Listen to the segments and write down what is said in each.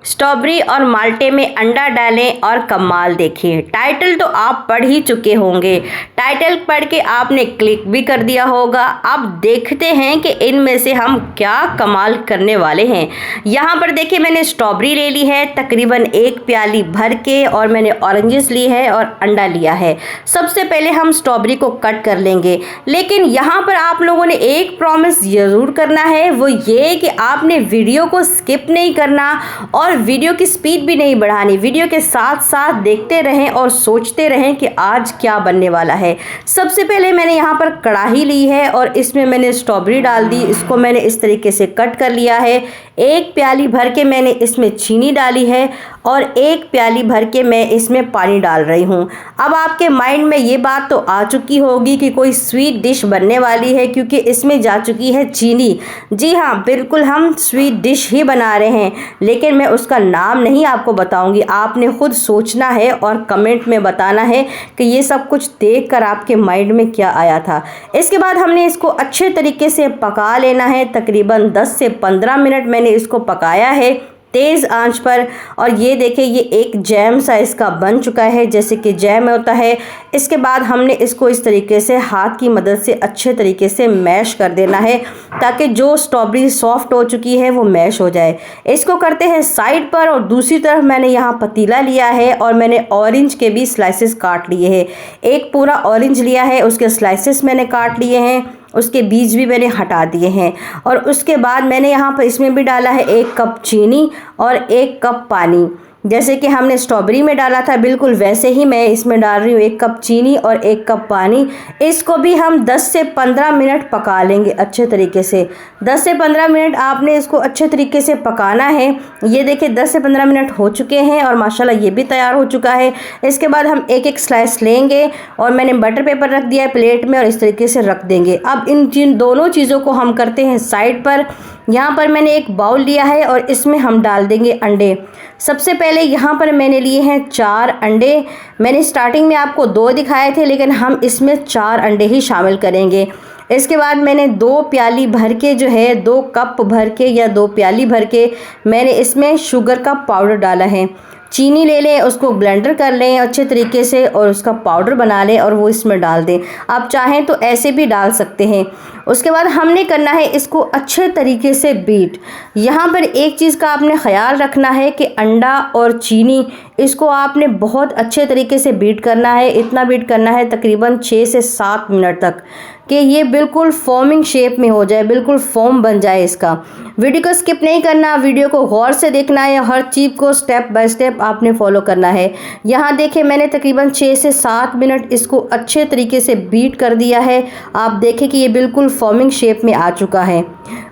Strawberry और माल्टे में अंडा डालें और कमाल देखिए। टाइटल तो आप पढ़ ही चुके होंगे, टाइटल पढ़ के आपने क्लिक भी कर दिया होगा। अब देखते हैं कि इनमें से हम क्या कमाल करने वाले हैं। यहाँ पर देखिए मैंने स्ट्रॉबेरी ले ली है तकरीबन 1 प्याली भर के, और मैंने ऑरेंजेस ली है और अंडा लिया है। सबसे पहले हम स्ट्रॉबेरी को कट कर लेंगे, लेकिन यहाँ पर आप लोगों ने एक प्रॉमिस ज़रूर करना है, वो ये कि आपने वीडियो को स्किप नहीं करना और वीडियो की स्पीड भी नहीं बढ़ानी। वीडियो के साथ साथ देखते रहें और सोचते रहें कि आज क्या बनने वाला है। सबसे पहले मैंने यहाँ पर कढ़ाई ली है और इसमें मैंने स्ट्रॉबेरी डाल दी। इसको मैंने इस तरीके से कट कर लिया है। 1 प्याली भर के मैंने इसमें चीनी डाली है और 1 प्याली भर के मैं इसमें पानी डाल रही हूँ। अब आपके माइंड में ये बात तो आ चुकी होगी कि कोई स्वीट डिश बनने वाली है, क्योंकि इसमें जा चुकी है चीनी। जी हाँ, बिल्कुल हम स्वीट डिश ही बना रहे हैं, लेकिन मैं उसका नाम नहीं आपको बताऊंगी। आपने खुद सोचना है और कमेंट में बताना है कि ये सब कुछ देखकर आपके माइंड में क्या आया था। इसके बाद हमने इसको अच्छे तरीके से पका लेना है। तकरीबन 10 से 15 मिनट मैंने इसको पकाया है तेज़ आंच पर। और ये देखिए ये एक जैम सा इसका बन चुका है, जैसे कि जैम होता है। इसके बाद हमने इसको इस तरीके से हाथ की मदद से अच्छे तरीके से मैश कर देना है, ताकि जो स्ट्रॉबेरी सॉफ्ट हो चुकी है वो मैश हो जाए। इसको करते हैं साइड पर। और दूसरी तरफ मैंने यहाँ पतीला लिया है और मैंने ऑरेंज के भी स्लाइसेस काट लिए हैं। एक पूरा ऑरेंज लिया है, उसके स्लाइसेस मैंने काट लिए हैं, उसके बीज भी मैंने हटा दिए हैं। और उसके बाद मैंने यहाँ पर इसमें भी डाला है 1 कप चीनी और 1 कप पानी। जैसे कि हमने स्ट्रॉबेरी में डाला था बिल्कुल वैसे ही मैं इसमें डाल रही हूँ 1 कप चीनी और 1 कप पानी। इसको भी हम 10 से 15 मिनट पका लेंगे अच्छे तरीके से। 10 से 15 मिनट आपने इसको अच्छे तरीके से पकाना है। ये देखिए 10 से 15 मिनट हो चुके हैं और माशाल्लाह ये भी तैयार हो चुका है। इसके बाद हम एक स्लाइस लेंगे और मैंने बटर पेपर रख दिया है प्लेट में और इस तरीके से रख देंगे। अब इन दोनों चीज़ों को हम करते हैं साइड पर। यहाँ पर मैंने एक बाउल लिया है और इसमें हम डाल देंगे अंडे। सबसे पहले यहाँ पर मैंने लिए हैं 4 अंडे। मैंने स्टार्टिंग में आपको 2 दिखाए थे, लेकिन हम इसमें 4 अंडे ही शामिल करेंगे। इसके बाद मैंने 2 प्याली भर के जो है 2 कप भर के या 2 प्याली भर के मैंने इसमें शुगर का पाउडर डाला है। चीनी ले लें, उसको ब्लेंडर कर लें अच्छे तरीके से और उसका पाउडर बना लें और वो इसमें डाल दें। आप चाहें तो ऐसे भी डाल सकते हैं। उसके बाद हमने करना है इसको अच्छे तरीके से बीट। यहाँ पर एक चीज़ का आपने ख्याल रखना है कि अंडा और चीनी इसको आपने बहुत अच्छे तरीके से बीट करना है। इतना बीट करना है तकरीबन 6 से 7 मिनट तक, कि ये बिल्कुल फॉर्मिंग शेप में हो जाए, बिल्कुल फॉर्म बन जाए इसका। वीडियो को स्किप नहीं करना, वीडियो को गौर से देखना है, हर चीज़ को स्टेप बाय स्टेप आपने फॉलो करना है। यहाँ देखिए मैंने तकरीबन 6 से 7 मिनट इसको अच्छे तरीके से बीट कर दिया है। आप देखें कि ये बिल्कुल फॉर्मिंग शेप में आ चुका है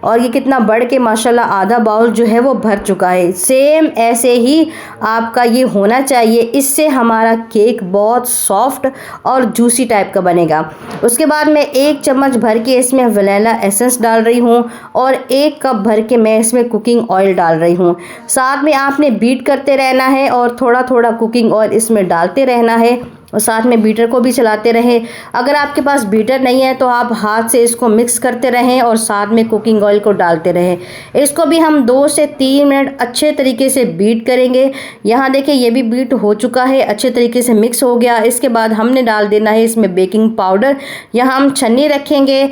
और ये कितना बढ़ के माशाल्लाह आधा बाउल जो है वो भर चुका है। सेम ऐसे ही आपका ये होना चाहिए, इससे हमारा केक बहुत सॉफ्ट और जूसी टाइप का बनेगा। उसके बाद मैं 1 चम्मच भर के इसमें वनीला एसेंस डाल रही हूँ और 1 कप भर के मैं इसमें कुकिंग ऑयल डाल रही हूँ। साथ में आपने बीट करते रहना है और थोड़ा थोड़ा कुकिंग ऑयल इसमें डालते रहना है और साथ में बीटर को भी चलाते रहें। अगर आपके पास बीटर नहीं है तो आप हाथ से इसको मिक्स करते रहें और साथ में कुकिंग ऑयल को डालते रहें। इसको भी हम 2 से 3 मिनट अच्छे तरीके से बीट करेंगे। यहाँ देखिए ये भी बीट हो चुका है, अच्छे तरीके से मिक्स हो गया। इसके बाद हमने डाल देना है इसमें बेकिंग पाउडर। यहाँ हम छन्नी रखेंगे।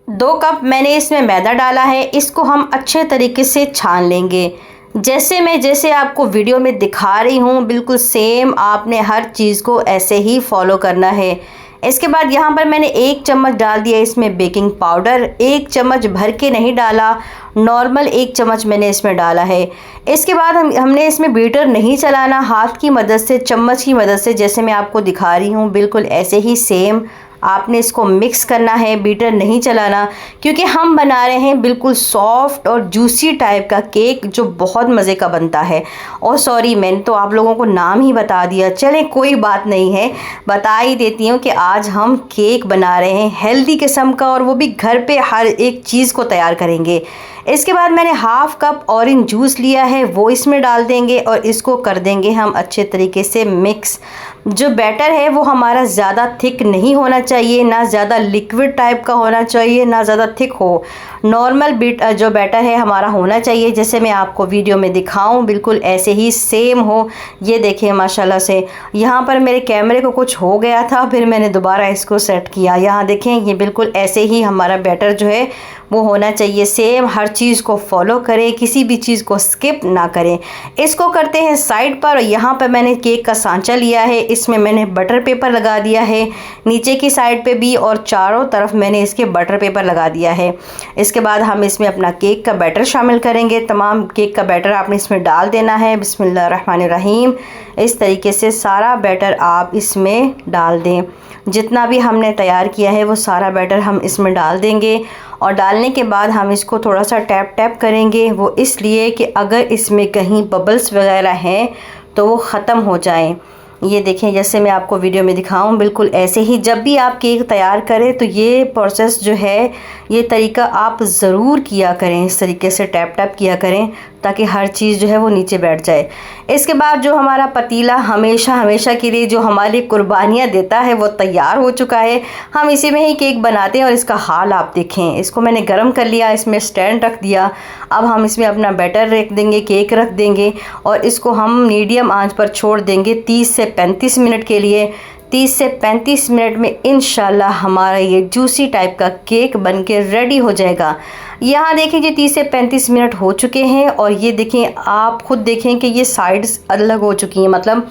2 कप मैंने इसमें मैदा डाला है। इसको हम अच्छे तरीके से छान लेंगे। जैसे आपको वीडियो में दिखा रही हूँ बिल्कुल सेम आपने हर चीज़ को ऐसे ही फॉलो करना है। इसके बाद यहाँ पर मैंने 1 चम्मच डाल दिया इसमें बेकिंग पाउडर। 1 चम्मच भर के नहीं डाला, नॉर्मल 1 चम्मच मैंने इसमें डाला है। इसके बाद हमने इसमें बीटर नहीं चलाना, हाथ की मदद से चम्मच की मदद से जैसे मैं आपको दिखा रही हूँ बिल्कुल ऐसे ही सेम आपने इसको मिक्स करना है, बीटर नहीं चलाना, क्योंकि हम बना रहे हैं बिल्कुल सॉफ्ट और जूसी टाइप का केक जो बहुत मज़े का बनता है। और सॉरी मैंने तो आप लोगों को नाम ही बता दिया, चलें कोई बात नहीं है, बता ही देती हूँ कि आज हम केक बना रहे हैं हेल्दी किस्म का, और वो भी घर पे हर एक चीज़ को तैयार करेंगे। इसके बाद मैंने 1/2 कप ऑरेंज जूस लिया है, वो इसमें डाल देंगे और इसको कर देंगे हम अच्छे तरीके से मिक्स। जो बैटर है वो हमारा ज़्यादा थिक नहीं होना चाहिए, ना ज़्यादा लिक्विड टाइप का होना चाहिए, ना ज़्यादा थिक हो। नॉर्मल जो बैटर है हमारा होना चाहिए, जैसे मैं आपको वीडियो में दिखाऊं बिल्कुल ऐसे ही सेम हो। ये देखिए माशाल्लाह से यहाँ पर मेरे कैमरे को कुछ हो गया था, फिर मैंने दोबारा इसको सेट किया। यहाँ देखें ये बिल्कुल ऐसे ही हमारा बैटर जो है वो होना चाहिए सेम। हर चीज़ को फॉलो करें, किसी भी चीज़ को स्किप ना करें। इसको करते हैं साइड पर। यहाँ पर मैंने केक का सांचा लिया है, इसमें मैंने बटर पेपर लगा दिया है नीचे की साइड पे भी, और चारों तरफ मैंने इसके बटर पेपर लगा दिया है। इसके बाद हम इसमें अपना केक का बैटर शामिल करेंगे। तमाम केक का बैटर आपने इसमें डाल देना है। बिस्मिल्लाहिर्रहमानिर्रहीम। इस तरीके से सारा बैटर आप इसमें डाल दें। जितना भी हमने तैयार किया है वो सारा बैटर हम इसमें डाल देंगे, और डालने के बाद हम इसको थोड़ा सा टैप टैप करेंगे। वो इसलिए कि अगर इसमें कहीं बबल्स वगैरह हैं तो वो ख़त्म हो जाएं। ये देखें जैसे मैं आपको वीडियो में दिखाऊं, बिल्कुल ऐसे ही जब भी आप केक तैयार करें तो ये प्रोसेस जो है, ये तरीका आप ज़रूर किया करें। इस तरीके से टैप टैप किया करें ताकि हर चीज़ जो है वो नीचे बैठ जाए। इसके बाद जो हमारा पतीला हमेशा के लिए जो हमारी कुर्बानियाँ देता है वो तैयार हो चुका है। हम इसी में ही केक बनाते हैं, और इसका हाल आप देखें। इसको मैंने गर्म कर लिया, इसमें स्टैंड रख दिया। अब हम इसमें अपना बैटर रख देंगे, केक रख देंगे, और इसको हम मीडियम आंच पर छोड़ देंगे 30 से 35 मिनट के लिए। 30 से 35 मिनट में इंशाल्लाह हमारा ये जूसी टाइप का केक बनके रेडी हो जाएगा। यहाँ देखें जी 30 से 35 मिनट हो चुके हैं, और ये देखें, आप खुद देखें कि ये साइड्स अलग हो चुकी हैं। मतलब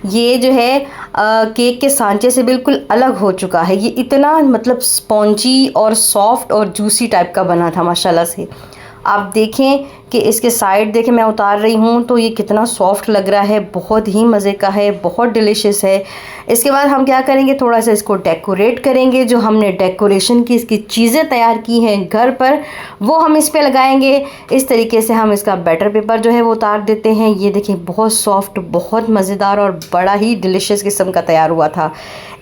ये जो है केक के सांचे से बिल्कुल अलग हो चुका है। ये इतना मतलब स्पॉन्जी और सॉफ्ट और जूसी टाइप का बना था माशाल्लाह से। आप देखें कि इसके साइड देखें, मैं उतार रही हूँ तो ये कितना सॉफ्ट लग रहा है, बहुत ही मज़े का है, बहुत डिलीशियस है। इसके बाद हम क्या करेंगे, थोड़ा सा इसको डेकोरेट करेंगे। जो हमने डेकोरेशन की इसकी चीज़ें तैयार की हैं घर पर, वो हम इस पे लगाएंगे। इस तरीके से हम इसका बैटर पेपर जो है वो उतार देते हैं। ये देखें बहुत सॉफ्ट, बहुत मज़ेदार और बड़ा ही डिलीशियस किस्म का तैयार हुआ था।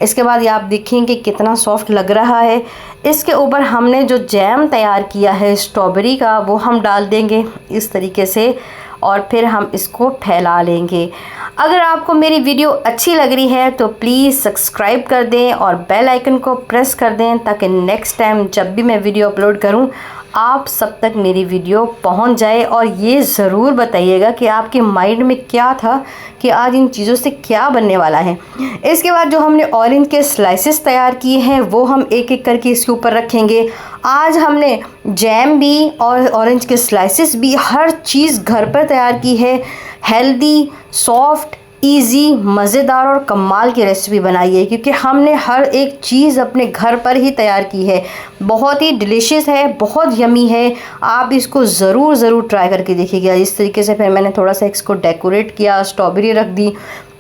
इसके बाद ये आप देखेंगे कितना सॉफ्ट लग रहा है। इसके ऊपर हमने जो जैम तैयार किया है स्ट्रॉबेरी का, वो हम डाल देंगे इस तरीके से, और फिर हम इसको फैला लेंगे। अगर आपको मेरी वीडियो अच्छी लग रही है तो प्लीज़ सब्सक्राइब कर दें और बेल आइकन को प्रेस कर दें, ताकि नेक्स्ट टाइम जब भी मैं वीडियो अपलोड करूं आप सब तक मेरी वीडियो पहुंच जाए। और ये ज़रूर बताइएगा कि आपके माइंड में क्या था कि आज इन चीज़ों से क्या बनने वाला है। इसके बाद जो हमने ऑरेंज के स्लाइसेस तैयार किए हैं वो हम एक एक करके इसके ऊपर रखेंगे। आज हमने जैम भी और ऑरेंज के स्लाइसेस भी हर चीज़ घर पर तैयार की है। हेल्दी, सॉफ्ट, इजी, मज़ेदार और कमाल की रेसिपी बनाई है, क्योंकि हमने हर एक चीज़ अपने घर पर ही तैयार की है। बहुत ही डिलीशियस है, बहुत यमी है। आप इसको ज़रूर ट्राई करके देखिएगा। इस तरीके से फिर मैंने थोड़ा सा इसको डेकोरेट किया, स्ट्रॉबेरी रख दी,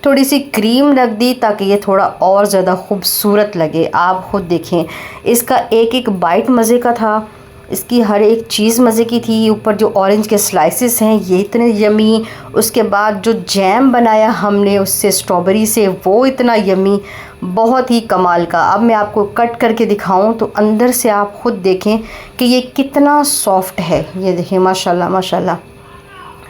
थोड़ी सी क्रीम रख दी, ताकि ये थोड़ा और ज़्यादा खूबसूरत लगे। आप खुद देखें, इसका एक एक बाइट मज़े का था, इसकी हर एक चीज़ मज़े की थी। ऊपर जो ऑरेंज के स्लाइसेस हैं ये इतने यमी, उसके बाद जो जैम बनाया हमने उससे स्ट्रॉबेरी से, वो इतना यमी, बहुत ही कमाल का। अब मैं आपको कट करके दिखाऊं तो अंदर से आप खुद देखें कि ये कितना सॉफ्ट है। ये देखें माशाल्लाह माशाल्लाह।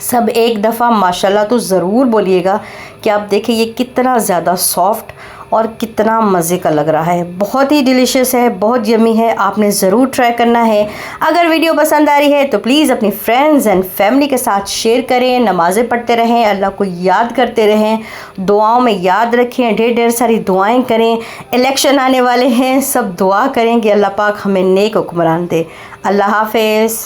सब एक दफ़ा माशाल्लाह तो ज़रूर बोलिएगा कि आप देखें ये कितना ज़्यादा सॉफ्ट और कितना मज़े का लग रहा है। बहुत ही डिलीशियस है, बहुत यमी है। आपने ज़रूर ट्राई करना है। अगर वीडियो पसंद आ रही है तो प्लीज़ अपनी फ्रेंड्स एंड फैमिली के साथ शेयर करें। नमाज़ें पढ़ते रहें, अल्लाह को याद करते रहें, दुआओं में याद रखें, ढेर सारी दुआएं करें। इलेक्शन आने वाले हैं, सब दुआ करें कि अल्लाह पाक हमें नेक हुक्मरान दे। अल्लाह हाफ़िज़।